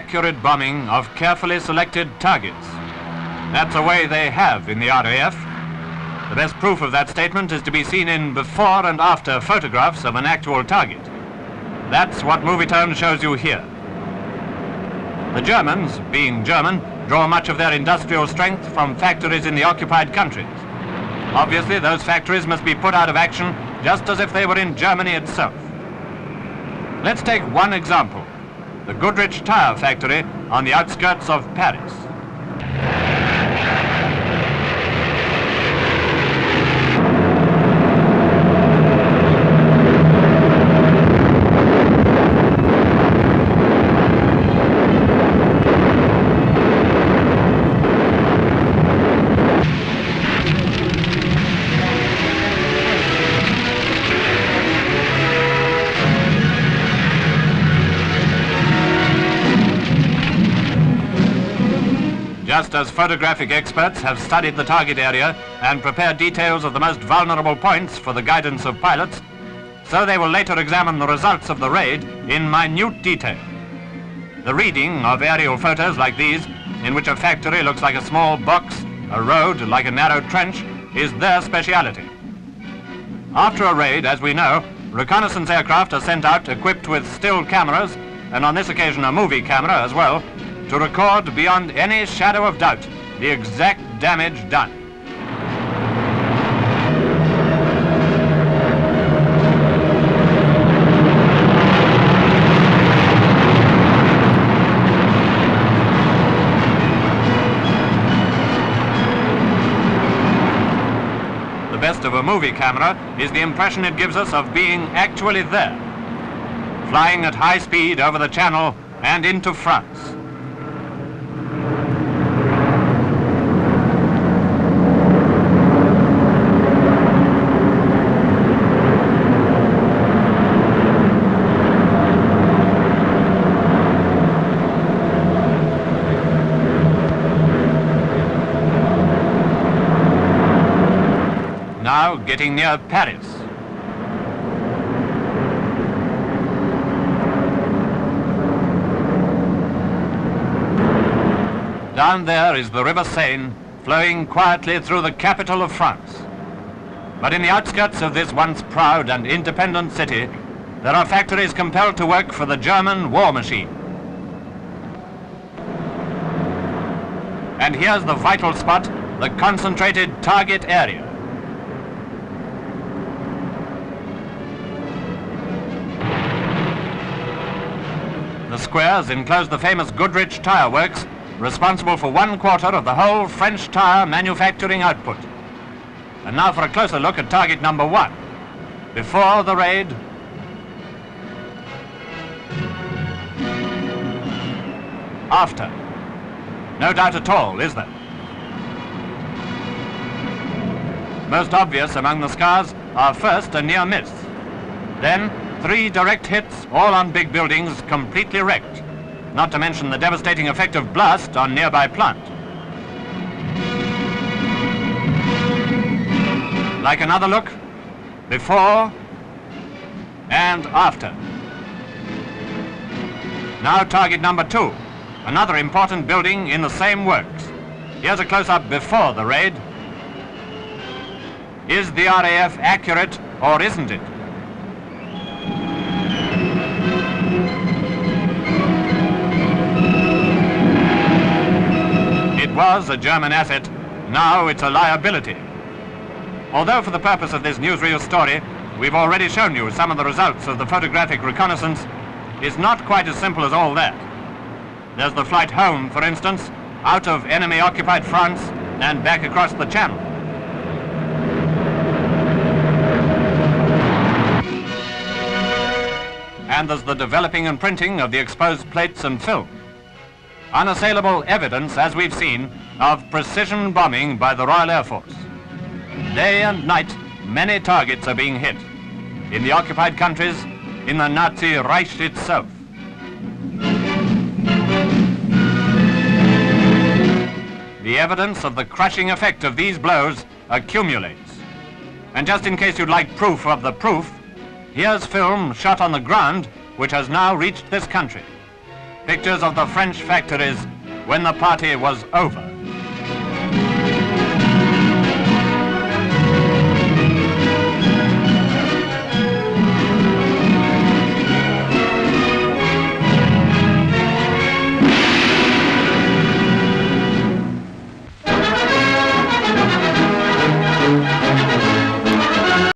accurate bombing of carefully selected targets. That's a way they have in the RAF. The best proof of that statement is to be seen in before and after photographs of an actual target. That's what Movietone shows you here. The Germans, being German, draw much of their industrial strength from factories in the occupied countries. Obviously, those factories must be put out of action just as if they were in Germany itself. Let's take one example, the Goodrich tire factory on the outskirts of Paris. Just as photographic experts have studied the target area and prepared details of the most vulnerable points for the guidance of pilots, so they will later examine the results of the raid in minute detail. The reading of aerial photos like these, in which a factory looks like a small box, a road like a narrow trench, is their speciality. After a raid, as we know, reconnaissance aircraft are sent out equipped with still cameras, and on this occasion a movie camera as well, to record beyond any shadow of doubt the exact damage done. The best of a movie camera is the impression it gives us of being actually there, flying at high speed over the Channel and into France. Now getting near Paris. Down there is the River Seine, flowing quietly through the capital of France. But in the outskirts of this once proud and independent city, there are factories compelled to work for the German war machine. And here's the vital spot, the concentrated target area. The squares enclose the famous Goodrich tire works, responsible for 1/4 of the whole French tire manufacturing output. And now for a closer look at target number 1. Before the raid, after. No doubt at all, is there? Most obvious among the scars are first a near miss, then 3 direct hits, all on big buildings, completely wrecked, not to mention the devastating effect of blast on nearby plant. Like another look, before and after. Now target number 2, another important building in the same works. Here's a close-up before the raid. Is the RAF accurate or isn't it? It was a German asset, now it's a liability. Although for the purpose of this newsreel story, we've already shown you some of the results of the photographic reconnaissance, it's not quite as simple as all that. There's the flight home, for instance, out of enemy-occupied France and back across the Channel. And there's the developing and printing of the exposed plates and film. Unassailable evidence, as we've seen, of precision bombing by the Royal Air Force. Day and night, many targets are being hit. In the occupied countries, in the Nazi Reich itself. The evidence of the crushing effect of these blows accumulates. And just in case you'd like proof of the proof, here's film shot on the ground which has now reached this country. Pictures of the French factories when the party was over.